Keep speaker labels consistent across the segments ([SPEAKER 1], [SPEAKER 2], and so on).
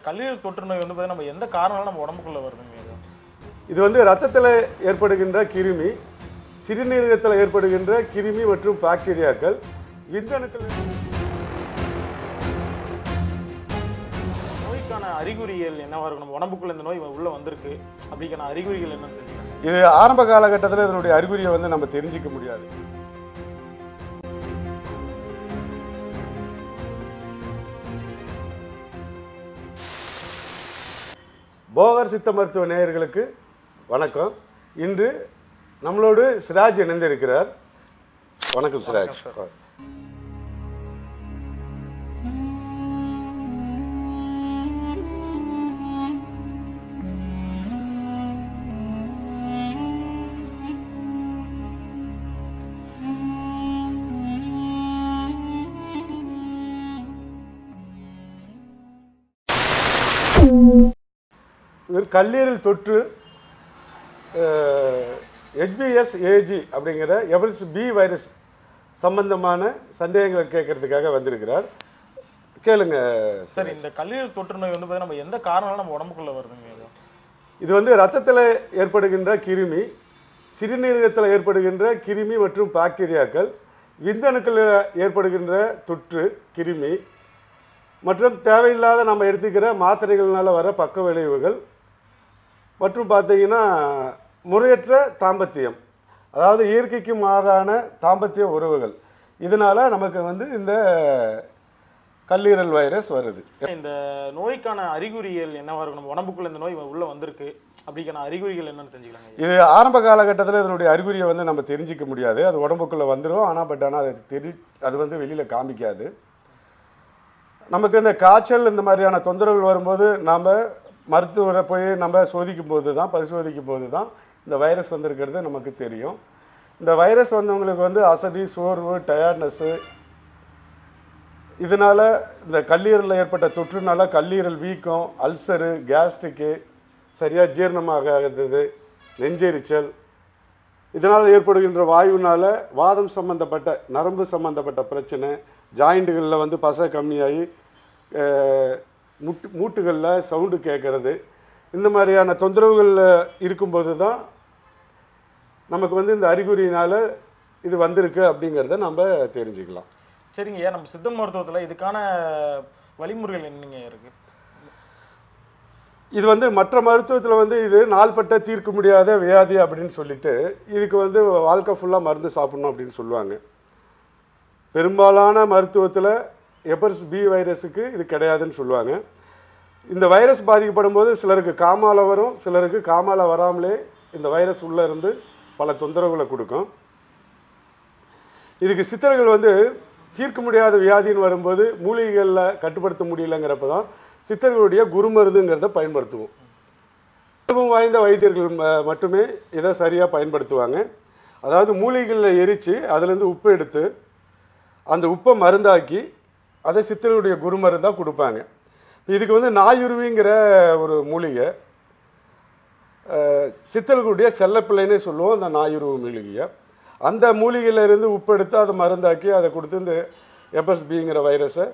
[SPEAKER 1] கல்லீரல் தொற்று நோய் வந்து நம்ம எந்த காரணத்தால நம்ம உடம்புக்குள்ள வருதுங்க இது?
[SPEAKER 2] இது வந்து இரத்தத்தில் ஏற்படுகின்ற கிருமி, சிறுநீரகத்தில் ஏற்படுகின்ற கிருமி மற்றும் பாக்டீரியாக்கள், விந்தணுக்கள்.
[SPEAKER 1] நோய்க்கான அறிகுறிகள் என்னவா இருக்கும்? நம்ம உடம்புக்குள்ள இந்த நோய் உள்ள வந்திருக்கு அப்படிக்கான அறிகுறிகள் என்னன்னு தெரிஞ்சுக்கலாம்.
[SPEAKER 2] இது ஆரம்ப காலகட்டத்தில் இதனுடைய அறிகுறியை வந்து நம்ம தெரிஞ்சிக்க முடியாது. போகர் சித்த மருத்துவ நேயர்களுக்கு வணக்கம். இன்று நம்மளோடு சிராஜ் இணைந்திருக்கிறார். வணக்கம் சிராஜ். கல்லீரல் தொற்று HBsAg அப்படிங்கிற எவல்ஸ் பி வைரஸ் சம்பந்தமான சந்தேகங்களை கேட்கறதுக்காக வந்திருக்கிறார். கேளுங்க
[SPEAKER 1] சார். இந்த கல்லீரல் தொற்று நோய் வந்து நம்ம எந்த காரணத்தால நம்ம உடம்புக்குள்ள வருதுங்க இது?
[SPEAKER 2] இது வந்து இரத்தத்தில் ஏற்படுகின்ற கிருமி, சிறுநீரகத்தில் ஏற்படுகின்ற கிருமி மற்றும் பாக்டீரியாக்கள், விந்தணுக்களில் ஏற்படுகின்ற தொற்று கிருமி மற்றும் தேவையில்லாத நம்ம எடுத்துக்கிற மாத்திரைகள்னால வர பக்க விளைவுகள் மற்றும் பார்த்தீங்கன்னா முறையற்ற தாம்பத்தியம், அதாவது இயற்கைக்கு மாறான தாம்பத்திய உறவுகள், இதனால் நமக்கு வந்து இந்த கல்லீரல் வைரஸ் வருது.
[SPEAKER 1] இந்த நோய்க்கான அறிகுறிகள் என்னவா இருக்கும்? நம்ம உடம்புக்குள்ள இந்த நோய் உள்ள வந்திருக்கு அப்படிக்கான அறிகுறிகள் என்னன்னு தெரிஞ்சுக்கலாம்.
[SPEAKER 2] இது ஆரம்ப காலகட்டத்தில் இதனுடைய அறிகுறியை வந்து நம்ம தெரிஞ்சிக்க முடியாது. அது உடம்புக்குள்ளே வந்துடும். ஆனால் அது வந்து வெளியில் காமிக்காது. நமக்கு இந்த காய்ச்சல் இந்த மாதிரியான தொந்தரவுகள் வரும்போது நாம் மருத்துவரை போய் நம்ம பரிசோதிக்கும் போது தான் இந்த வைரஸ் வந்திருக்கிறது நமக்கு தெரியும். இந்த வைரஸ் வந்தவங்களுக்கு வந்து அசதி, சோர்வு, டயர்ட்னஸ்ஸு, இதனால் இந்த கல்லீரலில் ஏற்பட்ட தொற்றுனால கல்லீரல் வீக்கம், அல்சரு, கேஸ்ட்ரிக்கு, சரியாக ஜீரணமாகாதது, நெஞ்செரிச்சல், இதனால் ஏற்படுகின்ற வாயுனால் வாதம் சம்பந்தப்பட்ட நரம்பு சம்பந்தப்பட்ட பிரச்சனை, ஜாயிண்ட்டுகளில் வந்து பசை கம்மியாகி மூட்டுகளில் சவுண்டு கேட்குறது, இந்த மாதிரியான தொந்தரவுகளில் இருக்கும்போது தான் நமக்கு வந்து இந்த அறிகுறியினால் இது வந்திருக்கு அப்படிங்கிறத நம்ம தெரிஞ்சுக்கலாம்.
[SPEAKER 1] சரிங்க. நம்ம சித்த மருத்துவத்தில் இதுக்கான வழிமுறைகள் என்னங்க இருக்குது?
[SPEAKER 2] இது வந்து மற்ற மருத்துவத்தில் வந்து இது நாள்பட்ட தீர்க்க முடியாத வியாதி அப்படின்னு சொல்லிட்டு இதுக்கு வந்து வாழ்க்கை ஃபுல்லாக மருந்து சாப்பிட்ணும் அப்படின்னு சொல்லுவாங்க. பெரும்பாலான மருத்துவத்தில் எபர்ஸ் பி வைரஸுக்கு இது கிடையாதுன்னு சொல்லுவாங்க. இந்த வைரஸ் பாதிக்கப்படும் போது சிலருக்கு காமால வரும், சிலருக்கு காமால வராமலே இந்த வைரஸ் உள்ளே இருந்து பல தொந்தரவுகளை கொடுக்கும். இதுக்கு சித்தர்கள் வந்து தீர்க்க முடியாத வியாதின்னு வரும்போது மூலிகைகளில் கட்டுப்படுத்த முடியலங்கிறப்ப தான் சித்தர்களுடைய குருமருந்துங்கிறத பயன்படுத்துவோம். அனுபவம் வாய்ந்த வைத்தியர்கள் மட்டுமே இதை சரியாக பயன்படுத்துவாங்க. அதாவது மூலிகைகளில் எரித்து அதுலேருந்து உப்பு எடுத்து அந்த உப்பை மருந்தாக்கி அதை சித்தர்களுடைய குருமருந்தாக கொடுப்பாங்க. இதுக்கு வந்து நாயுருவிங்கிற ஒரு மூலிகை, சித்தர்களுடைய செல்லப்பிள்ளைன்னே சொல்லுவோம் அந்த நாயுருவி மூலிகையை. அந்த மூலிகையிலேருந்து உப்பு எடுத்து அதை மருந்தாக்கி அதை கொடுத்து இந்த எபர்ஸ் பிங்கிற வைரஸை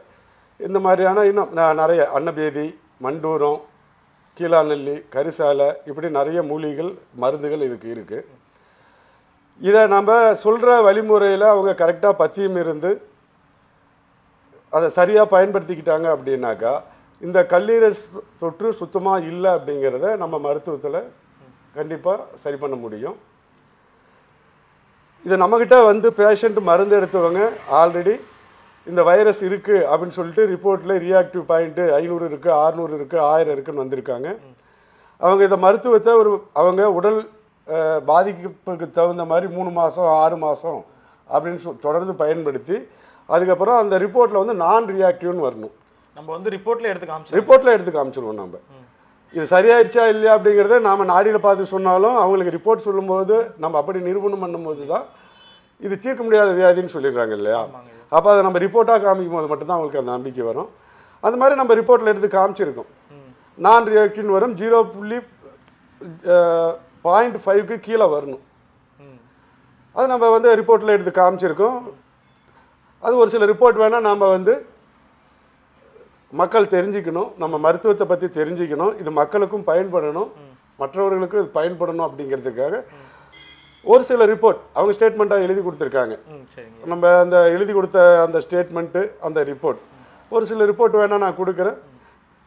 [SPEAKER 2] இந்த மாதிரியான இன்னும் நிறைய அன்னபேதி, மண்டூரம், கீழாநெல்லி, கரிசாலை, இப்படி நிறைய மூலிகைகள் மருந்துகள் இதுக்கு இருக்குது. இதை நம்ம சொல்கிற வழிமுறையில் அவங்க கரெக்டாக பத்தியம் இருந்து அதை சரியாக பயன்படுத்திக்கிட்டாங்க அப்படின்னாக்கா இந்த கல்லீரல் தொற்று சுத்தமாக இல்லை அப்படிங்கிறத நம்ம மருத்துவத்தில் கண்டிப்பாக சரி பண்ண முடியும். இது நம்மக்கிட்ட வந்து பேஷண்ட் மருந்து எடுத்தவங்க ஆல்ரெடி இந்த வைரஸ் இருக்குது அப்படின்னு சொல்லிட்டு ரிப்போர்ட்டில் ரியாக்டிவ் பாயிண்ட்டு 500 இருக்குது, 600 இருக்குது, 1000 இருக்குதுன்னு வந்திருக்காங்க. அவங்க இந்த மருத்துவத்தை அவங்க உடல் பாதிப்புக்கு தகுந்த மாதிரி 3 மாதம் 6 மாதம் அப்படின்னு தொடர்ந்து பயன்படுத்தி அதுக்கப்புறம் அந்த ரிப்போர்ட்டில் வந்து நான் ரியாக்டிவ்னு வரணும்.
[SPEAKER 1] நம்ம வந்து ரிப்போர்ட்டில் எடுத்து காமிச்சிருவோம். நம்ம இது சரியாயிடுச்சா இல்லையா அப்படிங்கிறத நாம் நாடியில் பார்த்து சொன்னாலும் அவங்களுக்கு ரிப்போர்ட் சொல்லும்போது நம்ம அப்படி நிரூபணம் பண்ணும்போது தான் இது தீர்க்க முடியாத வியாதின்னு சொல்லிடுறாங்க இல்லையா. அப்போ அதை நம்ம ரிப்போர்ட்டாக காமிக்கும் போது மட்டும்தான் அவங்களுக்கு அந்த நம்பிக்கை வரும். அந்த மாதிரி நம்ம ரிப்போர்ட்டில் எடுத்து காமிச்சிருக்கோம். நான் ரியாக்டிவ்னு வரும், 0.5க்கு கீழே வரணும். அது நம்ம வந்து ரிப்போர்ட்டில் எடுத்து காமிச்சிருக்கோம். அது ஒரு சில ரிப்போர்ட் வேணால் நாம் வந்து
[SPEAKER 2] மக்கள் தெரிஞ்சுக்கணும், நம்ம மருத்துவத்தை பற்றி தெரிஞ்சுக்கணும், இது மக்களுக்கும் பயன்படணும், மற்றவர்களுக்கும் இது பயன்படணும் அப்படிங்கிறதுக்காக ஒரு சில ரிப்போர்ட் அவங்க ஸ்டேட்மெண்ட்டாக எழுதி கொடுத்துருக்காங்க. நம்ம அந்த எழுதி கொடுத்த அந்த ஸ்டேட்மெண்ட்டு, அந்த ரிப்போர்ட், ஒரு சில ரிப்போர்ட் வேணால் நான் கொடுக்குறேன்,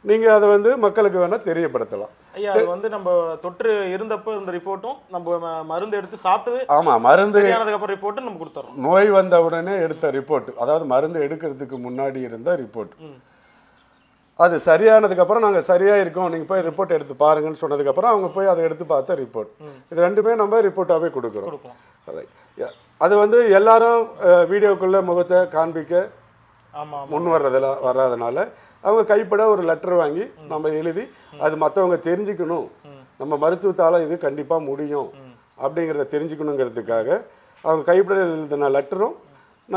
[SPEAKER 2] நீங்கள் அதை வந்து மக்களுக்கு வேணால் தெரியப்படுத்தலாம்.
[SPEAKER 3] ஐயா, அது வந்து நம்ம தொற்று இருந்தப்போ இந்த ரிப்போர்ட்டும் நம்ம மருந்து எடுத்து சாப்பிட்டது,
[SPEAKER 2] ஆமாம், மருந்து
[SPEAKER 3] சரியானதுக்கப்புறம் ரிப்போர்ட்டும் நம்ம கொடுத்துறோம்.
[SPEAKER 2] நோய் வந்த உடனே எடுத்த ரிப்போர்ட், அதாவது மருந்து எடுக்கிறதுக்கு முன்னாடி இருந்த ரிப்போர்ட், அது சரியானதுக்கப்புறம் நாங்கள் சரியாக இருக்கோம், நீங்கள் போய் ரிப்போர்ட் எடுத்து பாருங்கன்னு சொன்னதுக்கப்புறம் அவங்க போய் அதை எடுத்து பார்த்த ரிப்போர்ட், இது ரெண்டுமே நம்ம ரிப்போர்ட்டாகவே கொடுக்குறோம். அது வந்து எல்லாரும் வீடியோக்குள்ளே முகத்தை காண்பிக்க முன் வர்றதுனால அவங்க கைப்பட ஒரு லெட்டர் வாங்கி நம்ம எழுதி அது மற்றவங்க தெரிஞ்சுக்கணும், நம்ம மருத்துவத்தால் இது கண்டிப்பாக முடியும் அப்படிங்கிறத தெரிஞ்சுக்கணுங்கிறதுக்காக அவங்க கைப்பட எழுதின லெட்டரும்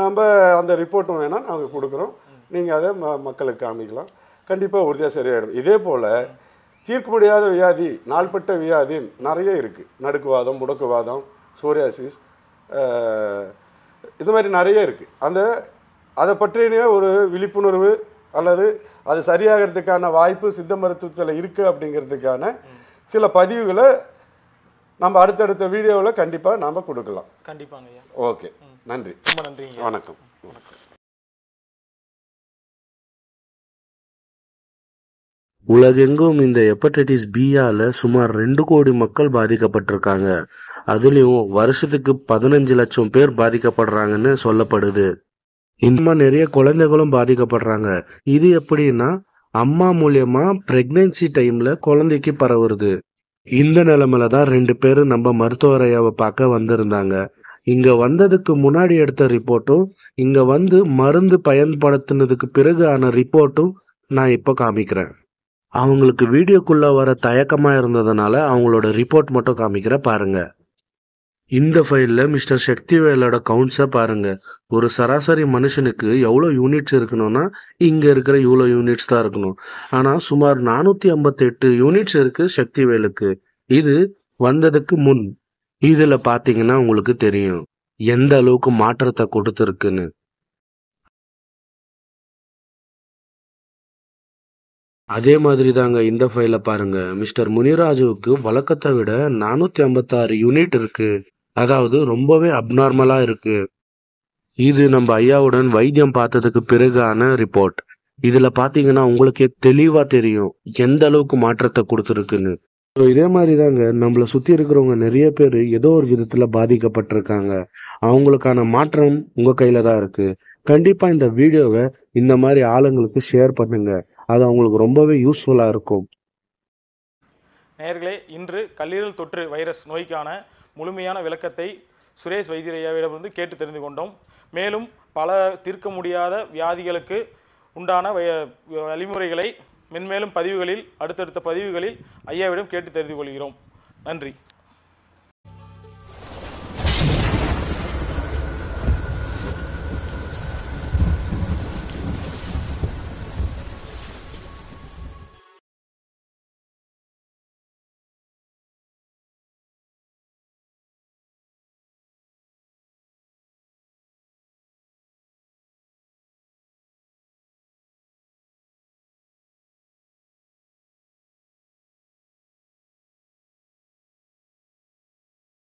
[SPEAKER 2] நம்ம அந்த ரிப்போர்ட்டும் வேணால் நாங்கள் கொடுக்குறோம். நீங்கள் அதை மக்களுக்கு காமிக்கலாம், கண்டிப்பாக உறுதியாக சரியாயிடும். இதே போல் தீர்க்க முடியாத வியாதி, நாள்பட்ட வியாதி நிறைய இருக்குது. நடுக்குவாதம், முடக்குவாதம், சோரியாசிஸ், இது மாதிரி நிறைய இருக்குது. அதை பற்றின ஒரு விழிப்புணர்வு அல்லது அது சரியாகிறதுக்கான வாய்ப்பு சித்த மருத்துவத்தில் இருக்குது அப்படிங்கிறதுக்கான சில பதிவுகளை நம்ம அடுத்தடுத்த வீடியோவில் கண்டிப்பாக நாம் கொடுக்கலாம்.
[SPEAKER 3] கண்டிப்பாங்க.
[SPEAKER 2] ஓகே, நன்றி,
[SPEAKER 3] ரொம்ப நன்றி,
[SPEAKER 2] வணக்கம்.
[SPEAKER 4] உலகெங்கும் இந்த ஹெப்படைட்டிஸ் பியால சுமார் 2 கோடி மக்கள் பாதிக்கப்பட்டிருக்காங்க. அதுலயும் வருஷத்துக்கு 15 லட்சம் பேர் பாதிக்கப்படுறாங்கன்னு சொல்லப்படுது. இந்த நிறைய குழந்தைகளும் பாதிக்கப்படுறாங்க. இது எப்படின்னா அம்மா மூலியமா பிரெக்னன்சி டைம்ல குழந்தைக்கு பரவுறது. இந்த நிலைமையில தான் 2 பேரும் நம்ம மருத்துவரையாவை பார்க்க வந்திருந்தாங்க. இங்க வந்ததுக்கு முன்னாடி எடுத்த ரிப்போர்ட்டும் இங்க வந்து மருந்து பயன்படுத்தினதுக்கு பிறகு ஆன ரிப்போர்ட்டும் நான் இப்போ காமிக்கிறேன். அவங்களுக்கு வீடியோக்குள்ள வர தயக்கமா இருந்ததுனால அவங்களோட ரிப்போர்ட் மட்டும் காமிக்கிற பாருங்க. இந்த ஃபைல்ல மிஸ்டர் சக்திவேலோட கவுண்ட்ஸை பாருங்க. ஒரு சராசரி மனுஷனுக்கு எவ்வளோ யூனிட்ஸ் இருக்கணும்னா இங்க இருக்கிற இவ்வளோ யூனிட்ஸ் தான் இருக்கணும். ஆனா சுமார் 458 யூனிட்ஸ் இருக்கு சக்திவேலுக்கு. இது வந்ததுக்கு முன். இதுல பாத்தீங்கன்னா உங்களுக்கு தெரியும் எந்த அளவுக்கு மாற்றத்தை கொடுத்துருக்குன்னு. அதே மாதிரி தாங்க இந்த ஃபைல பாருங்க. மிஸ்டர் முனிராஜுவுக்கு வழக்கத்தை விட 456 யூனிட் இருக்கு. அதாவது ரொம்பவே அப்நார்மலா இருக்கு. இது நம்ம ஐயாவுடன் வைத்தியம் பார்த்ததுக்கு பிறகான ரிப்போர்ட். இதுல பாத்தீங்கன்னா உங்களுக்கே தெளிவா தெரியும் எந்த அளவுக்கு மாற்றத்தை கொடுத்துருக்குன்னு. இதே மாதிரி தாங்க நம்மளை சுத்தி இருக்கிறவங்க நிறைய பேர் ஏதோ ஒரு விதத்துல பாதிக்கப்பட்டிருக்காங்க. அவங்களுக்கான மாற்றம் உங்க கையில தான் இருக்கு. கண்டிப்பா இந்த வீடியோவை இந்த மாதிரி ஆளுங்களுக்கு ஷேர் பண்ணுங்க. அது அவங்களுக்கு ரொம்பவே யூஸ்ஃபுல்லா இருக்கும்.
[SPEAKER 3] நேயர்களே, இன்று கல்லீரல் தொற்று வைரஸ் நோய்க்கான முழுமையான விளக்கத்தை சுரேஷ் வைத்தியரையாவிடமிருந்து கேட்டு தெரிந்து கொண்டோம். மேலும் பல தீர்க்க முடியாத வியாதிகளுக்கு உண்டான வழிமுறைகளை மென்மேலும் பதிவுகளில் அடுத்தடுத்த பதிவுகளில் ஐயாவிடம் கேட்டு தெரிந்து கொள்கிறோம். நன்றி.